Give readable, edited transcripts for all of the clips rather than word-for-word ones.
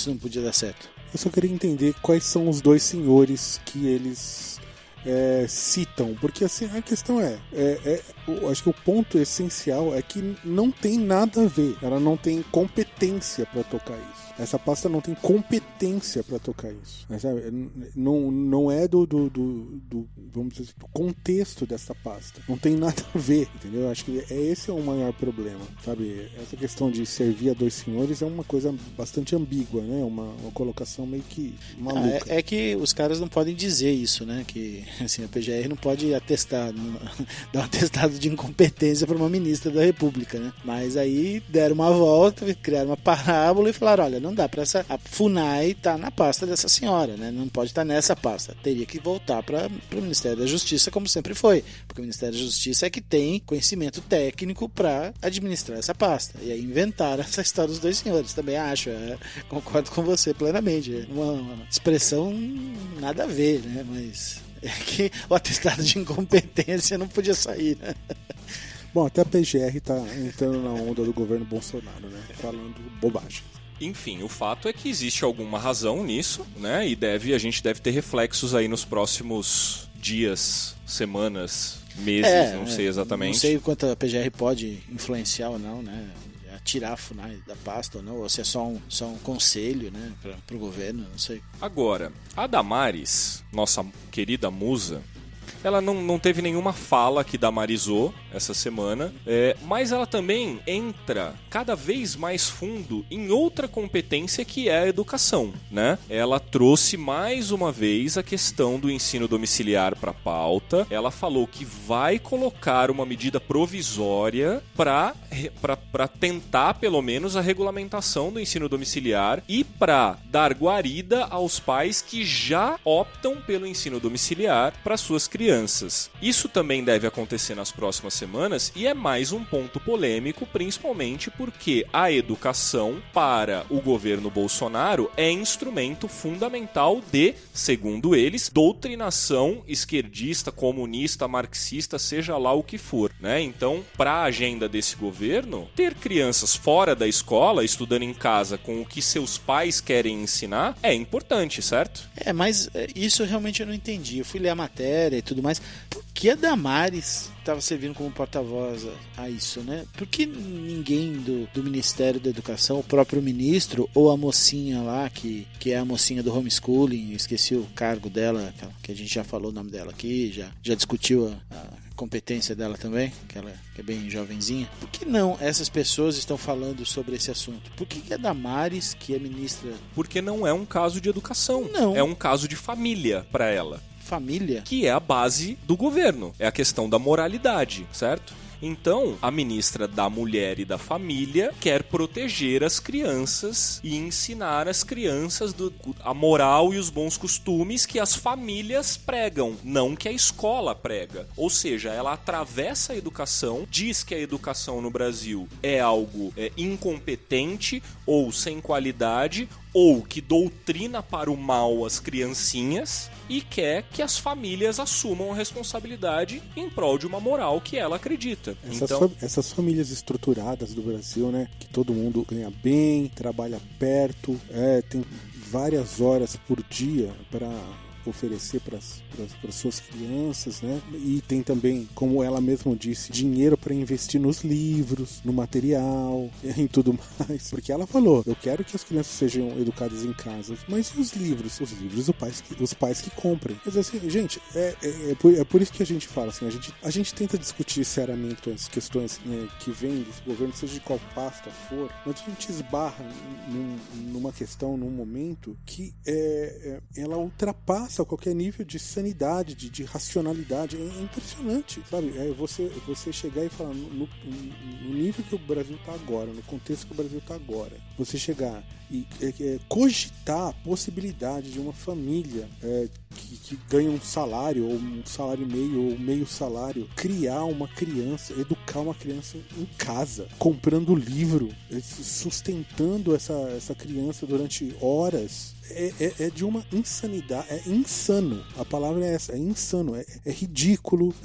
isso não podia dar certo. Eu só queria entender quais são os dois senhores que eles citam, porque assim, a questão acho que o ponto essencial é que não tem nada a ver, ela não tem competência para tocar isso. Essa pasta não tem competência para tocar isso. Sabe? Não é do vamos dizer, do contexto dessa pasta. Não tem nada a ver, entendeu? Acho que esse é o maior problema, sabe? Essa questão de servir a dois senhores é uma coisa bastante ambígua, né? Uma colocação meio que maluca. É que os caras não podem dizer isso, né? Que assim, a PGR não pode atestar, dar um atestado de incompetência para uma ministra da República, né? Mas aí deram uma volta, criaram uma parábola e falaram, olha, não dá para a FUNAI estar na pasta dessa senhora, né? Não pode estar nessa pasta. Teria que voltar para o Ministério da Justiça, como sempre foi. Porque o Ministério da Justiça é que tem conhecimento técnico para administrar essa pasta. E aí inventaram essa história dos dois senhores. Também acho, concordo com você plenamente. É uma expressão nada a ver, né? Mas é que o atestado de incompetência não podia sair, né? Bom, até a PGR tá entrando na onda do governo Bolsonaro, né? Falando bobagem. Enfim, o fato é que existe alguma razão nisso, né? E a gente deve ter reflexos aí nos próximos dias, semanas, meses, não sei exatamente. Não sei quanto a PGR pode influenciar ou não, né? Tirar a FUNAI da pasta ou não, ou se é só um conselho, né, para o governo, não sei. Agora, a Damares, nossa querida musa, ela não teve nenhuma fala que damarizou essa semana, mas ela também entra cada vez mais fundo em outra competência que é a educação, né? Ela trouxe mais uma vez a questão do ensino domiciliar para a pauta. Ela falou que vai colocar uma medida provisória para tentar, pelo menos, a regulamentação do ensino domiciliar e para dar guarida aos pais que já optam pelo ensino domiciliar para suas crianças. Isso também deve acontecer nas próximas semanas e é mais um ponto polêmico, principalmente porque a educação para o governo Bolsonaro é instrumento fundamental de, segundo eles, doutrinação esquerdista, comunista, marxista, seja lá o que for, né? Então, para a agenda desse governo, ter crianças fora da escola, estudando em casa com o que seus pais querem ensinar, é importante, certo? Mas isso realmente eu não entendi. Eu fui ler a matéria e tudo mais. Por que a Damares estava servindo como porta-voz a isso, né? Por que ninguém do Ministério da Educação, o próprio ministro ou a mocinha lá, que é a mocinha do homeschooling, esqueci o cargo dela, que a gente já falou o nome dela aqui, já discutiu a competência dela também, que ela é bem jovenzinha. Por que não essas pessoas estão falando sobre esse assunto? Por que a Damares, que é ministra... Porque não é um caso de educação, não. É um caso de família para ela. Família? Que é a base do governo, é a questão da moralidade, certo? Então, a ministra da Mulher e da Família quer proteger as crianças e ensinar as crianças a moral e os bons costumes que as famílias pregam, não que a escola prega. Ou seja, ela atravessa a educação, diz que a educação no Brasil é algo incompetente ou sem qualidade, ou que doutrina para o mal as criancinhas e quer que as famílias assumam a responsabilidade em prol de uma moral que ela acredita. Essas famílias estruturadas do Brasil, né, que todo mundo ganha bem, trabalha perto, tem várias horas por dia para oferecer para as suas crianças, né? E tem também, como ela mesma disse, dinheiro para investir nos livros, no material, em tudo mais. Porque ela falou, eu quero que as crianças sejam educadas em casa, mas e os livros? Os pais que comprem. Mas assim, gente, é por isso que a gente fala assim, a gente tenta discutir seriamente as questões, né, que vêm desse governo, seja de qual pasta for, mas a gente esbarra numa questão, num momento que ela ultrapassa qualquer nível de sanidade, de racionalidade. É impressionante, sabe? Você chegar e falar no nível que o Brasil está agora, no contexto que o Brasil está agora, você chegar e cogitar a possibilidade de uma família que ganha um salário, ou um salário e meio, ou meio salário, criar uma criança, educar uma criança em casa, comprando livro, sustentando essa criança durante horas. É de uma insanidade, é insano, a palavra é essa, é insano, é ridículo.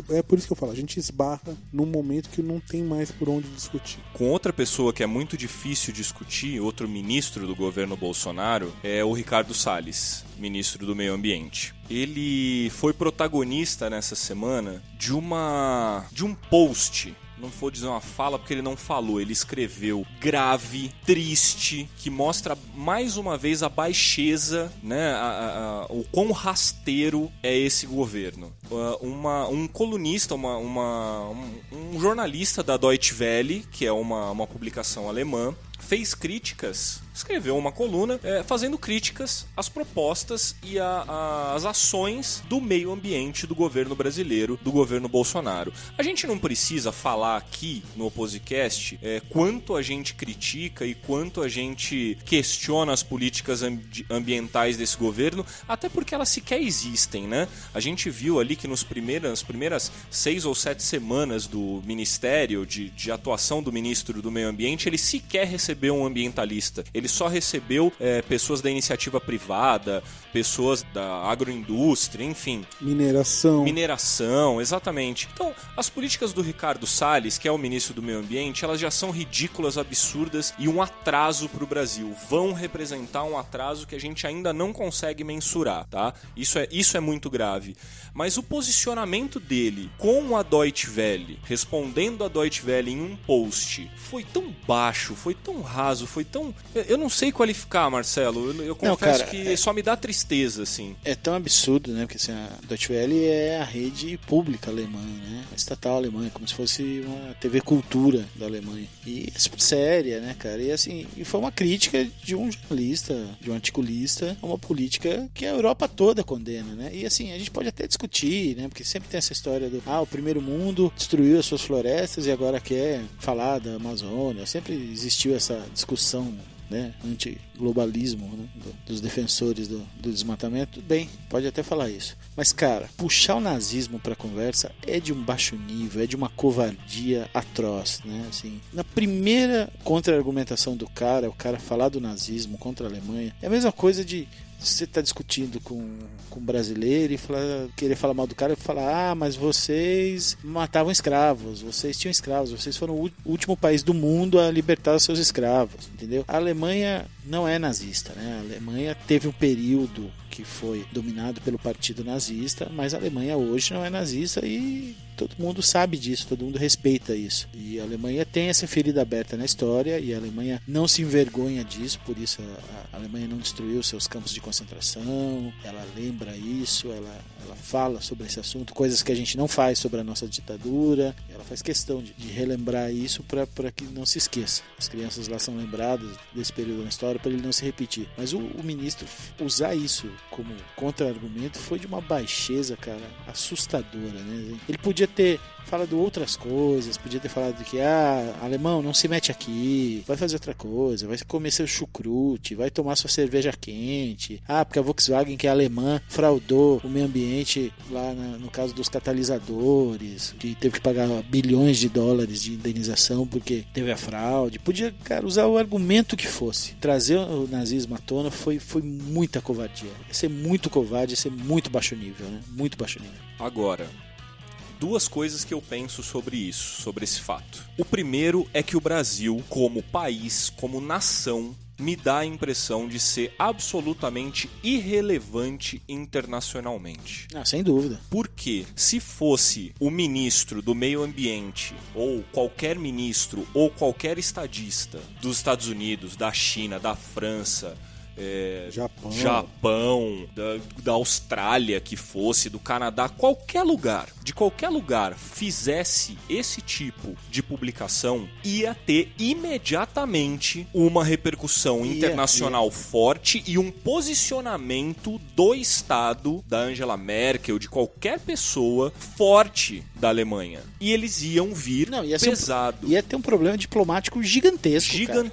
É por isso que eu falo, a gente esbarra num momento que não tem mais por onde discutir. Com outra pessoa que é muito difícil discutir, outro ministro do governo Bolsonaro é o Ricardo Salles, ministro do Meio Ambiente. Ele foi protagonista nessa semana de um post. Não vou dizer uma fala porque ele não falou, ele escreveu grave, triste, que mostra mais uma vez a baixeza, né, o quão rasteiro é esse governo. Um colunista, um jornalista da Deutsche Welle, que é uma publicação alemã, fez críticas, escreveu uma coluna fazendo críticas às propostas e às ações do meio ambiente do governo brasileiro, do governo Bolsonaro. A gente não precisa falar aqui no Opposicast quanto a gente critica e quanto a gente questiona as políticas ambientais desse governo, até porque elas sequer existem, né? A gente viu ali que nas primeiras 6 ou 7 semanas do ministério, de atuação do ministro do Meio Ambiente, ele sequer recebeu um ambientalista. Ele só recebeu pessoas da iniciativa privada, pessoas da agroindústria, enfim. Mineração, exatamente. Então, as políticas do Ricardo Salles, que é o ministro do Meio Ambiente, elas já são ridículas, absurdas e um atraso para o Brasil. Vão representar um atraso que a gente ainda não consegue mensurar, tá? Isso é muito grave. Mas o posicionamento dele com a Deutsche Welle, respondendo a Deutsche Welle em um post, foi tão baixo, foi tão raso, foi tão... Eu não sei qualificar, Marcelo. Eu confesso que só me dá tristeza, assim. É tão absurdo, né? Porque assim, a Deutsche Welle é a rede pública alemã, né? A estatal alemã, como se fosse uma TV Cultura da Alemanha. E é super séria, né, cara? E assim, foi uma crítica de um jornalista, de um articulista, a uma política que a Europa toda condena, né? E assim, a gente pode até discutir, né? Porque sempre tem essa história do o primeiro mundo destruiu as suas florestas e agora quer falar da Amazônia. Sempre existiu essa discussão, né, anti-globalismo, né, dos defensores do desmatamento. Bem, pode até falar isso. Mas, cara, puxar o nazismo pra conversa é de um baixo nível, é de uma covardia atroz, né? Assim, na primeira contra-argumentação do cara, o cara falar do nazismo contra a Alemanha, é a mesma coisa de você tá discutindo com um brasileiro e querer falar mal do cara e falar, mas vocês matavam escravos, vocês tinham escravos, vocês foram o último país do mundo a libertar os seus escravos, entendeu? A Alemanha não é nazista, né? A Alemanha teve um período que foi dominado pelo partido nazista, mas a Alemanha hoje não é nazista e todo mundo sabe disso, todo mundo respeita isso. E a Alemanha tem essa ferida aberta na história e a Alemanha não se envergonha disso, por isso a Alemanha não destruiu seus campos de concentração, ela lembra isso, ela fala sobre esse assunto, coisas que a gente não faz sobre a nossa ditadura, ela faz questão de relembrar isso para que não se esqueça. As crianças lá são lembradas desse período na história para ele não se repetir. Mas o ministro usar isso como contra-argumento foi de uma baixeza, cara, assustadora, né? Ele podia ter falado outras coisas, podia ter falado que alemão, não se mete aqui, vai fazer outra coisa, vai comer seu chucrute, vai tomar sua cerveja quente, porque a Volkswagen, que é alemã, fraudou o meio ambiente lá no caso dos catalisadores, que teve que pagar bilhões de dólares de indenização porque teve a fraude. Podia, cara, usar o argumento que fosse. Trazer o nazismo à tona foi muita covardia. Ia ser muito covarde, ia ser muito baixo nível, né? Muito baixo nível. Agora, duas coisas que eu penso sobre isso, sobre esse fato. O primeiro é que o Brasil, como país, como nação, me dá a impressão de ser absolutamente irrelevante internacionalmente. Sem dúvida. Porque se fosse o ministro do Meio Ambiente, ou qualquer ministro, ou qualquer estadista dos Estados Unidos, da China, da França, Japão, da Austrália, que fosse, do Canadá, de qualquer lugar fizesse esse tipo de publicação, ia ter imediatamente uma repercussão internacional forte e um posicionamento do Estado, da Angela Merkel, de qualquer pessoa forte da Alemanha. E eles iam vir pesado. Ia ter um problema diplomático gigantesco. Cara.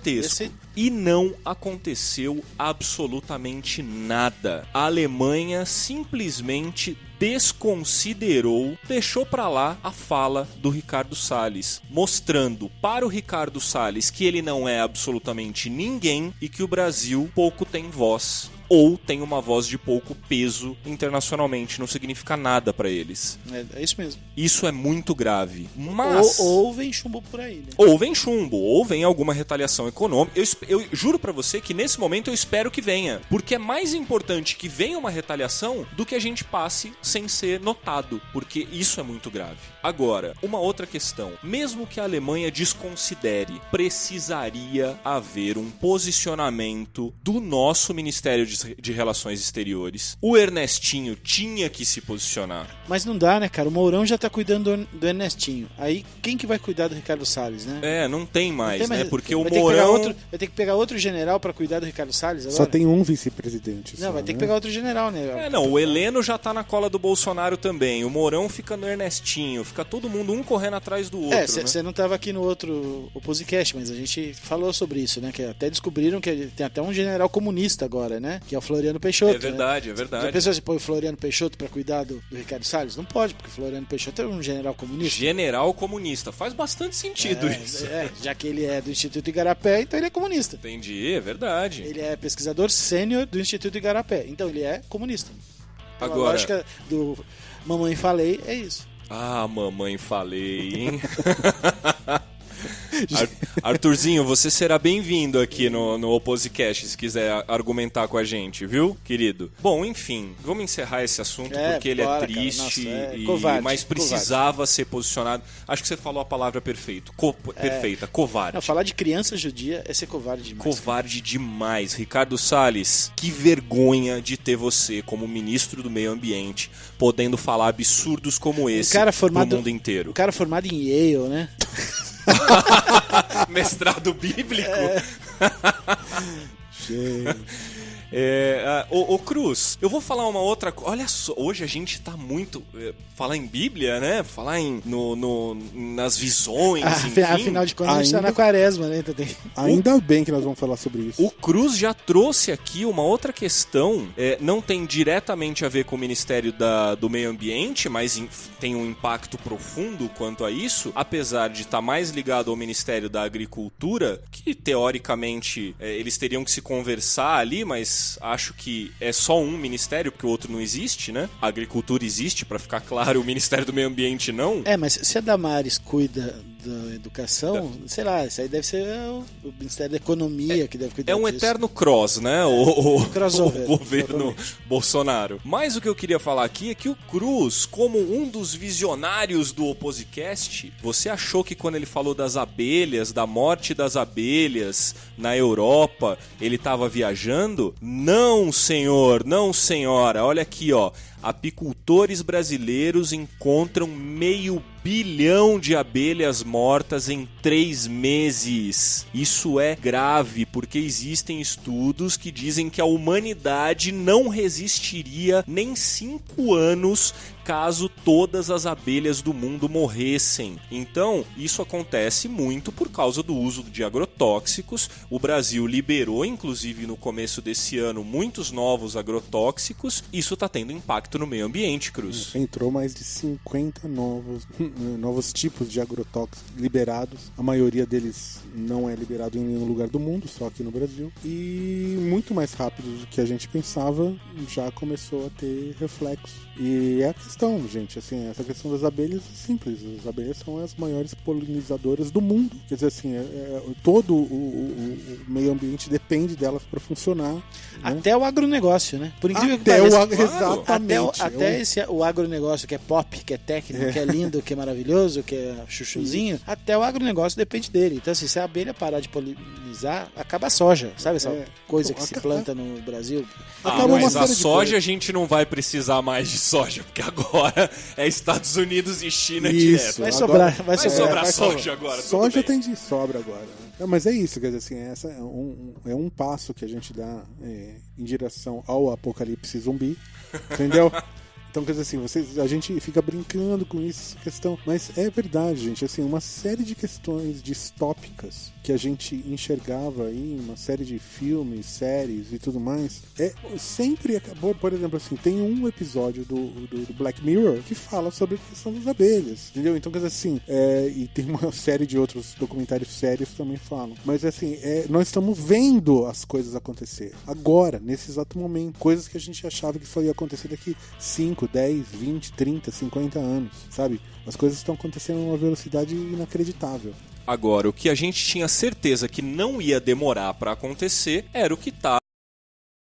E não aconteceu absolutamente nada. A Alemanha simplesmente desconsiderou, deixou pra lá a fala do Ricardo Salles, mostrando para o Ricardo Salles que ele não é absolutamente ninguém e que o Brasil pouco tem voz ou tem uma voz de pouco peso internacionalmente, não significa nada pra eles. É isso mesmo. Isso é muito grave. Mas... Ou vem chumbo por aí, né? Ou vem chumbo, ou vem alguma retaliação econômica. Eu juro pra você que nesse momento eu espero que venha. Porque é mais importante que venha uma retaliação do que a gente passe sem ser notado. Porque isso é muito grave. Agora, uma outra questão. Mesmo que a Alemanha desconsidere, precisaria haver um posicionamento do nosso Ministério de Relações Exteriores. O Ernestinho tinha que se posicionar. Mas não dá, né, cara? O Mourão já tá cuidando do Ernestinho. Aí quem que vai cuidar do Ricardo Salles, né? Não tem mais, né? Porque o vai Mourão... Vai ter que pegar outro general pra cuidar do Ricardo Salles agora? Só tem um vice-presidente. Não, vai ter que pegar outro general, né? O Heleno já tá na cola do Bolsonaro também. O Mourão fica no Ernestinho. Fica todo mundo um correndo atrás do outro, você não tava aqui no outro podcast, mas a gente falou sobre isso, né? Que até descobriram que tem até um general comunista agora, né? Que é o Floriano Peixoto. É verdade, né? é verdade. Já pensou se põe o Floriano Peixoto pra cuidar do Ricardo Salles? Não pode, porque o Floriano Peixoto é um general comunista. General comunista. Faz bastante sentido isso. Já que ele é do Instituto Igarapé, então ele é comunista. Entendi, é verdade. Ele é pesquisador sênior do Instituto Igarapé, então ele é comunista. Então, agora... a lógica do Mamãe Falei é isso. Ah, mamãe falei, hein? Arthurzinho, você será bem-vindo aqui no Oposicast, se quiser argumentar com a gente, viu, querido? Bom, enfim, vamos encerrar esse assunto porque ele é triste. Nossa, mas precisava ser posicionado. Acho que você falou a palavra perfeita, covarde. Não, falar de criança judia é ser covarde demais. Covarde demais. Ricardo Salles, que vergonha de ter você como ministro do meio ambiente, podendo falar absurdos como esse pro mundo inteiro. O cara formado em Yale, né? Mestrado bíblico. Gente. Ô Cruz, eu vou falar uma outra coisa. Olha só, hoje a gente tá muito... falar em Bíblia, né? Falar nas visões, enfim. Afinal de contas, a gente tá na quaresma, né? Então Ainda bem que nós vamos falar sobre isso. O Cruz já trouxe aqui uma outra questão. Não tem diretamente a ver com o Ministério do Meio Ambiente, mas tem um impacto profundo quanto a isso. Apesar de estar mais ligado ao Ministério da Agricultura, que teoricamente eles teriam que se conversar ali, mas acho que é só um ministério, porque o outro não existe, né? A agricultura existe, pra ficar claro, o Ministério do Meio Ambiente não. Mas se a Damares cuida da educação, sei lá, isso aí deve ser o Ministério da Economia que deve cuidar disso. É um eterno cross, né? O governo exatamente. Bolsonaro. Mas o que eu queria falar aqui é que o Cruz, como um dos visionários do Oposicast, você achou que quando ele falou das abelhas, da morte das abelhas na Europa, ele estava viajando? Não, senhor, não, senhora. Olha aqui, ó. Apicultores brasileiros encontram 500 milhão de abelhas mortas em 3 meses. Isso é grave, porque existem estudos que dizem que a humanidade não resistiria nem 5 anos caso todas as abelhas do mundo morressem. Então, isso acontece muito por causa do uso de agrotóxicos. O Brasil liberou, inclusive no começo desse ano, muitos novos agrotóxicos. Isso está tendo impacto no meio ambiente, Cruz. Entrou mais de 50 novos tipos de agrotóxicos liberados. A maioria deles não é liberado em nenhum lugar do mundo, só aqui no Brasil. E muito mais rápido do que a gente pensava, já começou a ter reflexo. E é a questão, gente, assim, essa questão das abelhas é simples. As abelhas são as maiores polinizadoras do mundo. Quer dizer assim, todo o meio ambiente depende delas para funcionar. Né? Até o agronegócio, né? Por incrível que pareça. Exatamente. O agronegócio que é pop, que é técnico, que é lindo, que é maravilhoso, que é chuchuzinho, até o agronegócio depende dele. Então, assim, se a abelha parar de polinizar, acaba a soja. Sabe essa coisa que se planta no Brasil? Mas a soja a gente não vai precisar mais de soja, porque agora é Estados Unidos e China direto. Vai sobrar soja agora. Soja tem de sobra agora. Não, mas é isso, quer dizer assim, essa é um passo que a gente dá em direção ao apocalipse zumbi, entendeu? Então, quer dizer assim, a gente fica brincando com isso, questão, mas é verdade, gente, assim, uma série de questões distópicas que a gente enxergava aí, uma série de filmes, séries e tudo mais, sempre acabou, por exemplo, assim, tem um episódio do Black Mirror que fala sobre a questão das abelhas, entendeu? Então, quer dizer assim, e tem uma série de outros documentários sérios que também falam, mas assim, nós estamos vendo as coisas acontecer, agora, nesse exato momento, coisas que a gente achava que só ia acontecer daqui 5, 10, 20, 30, 50 anos, sabe? As coisas estão acontecendo a uma velocidade inacreditável. Agora, o que a gente tinha certeza que não ia demorar para acontecer era o que tá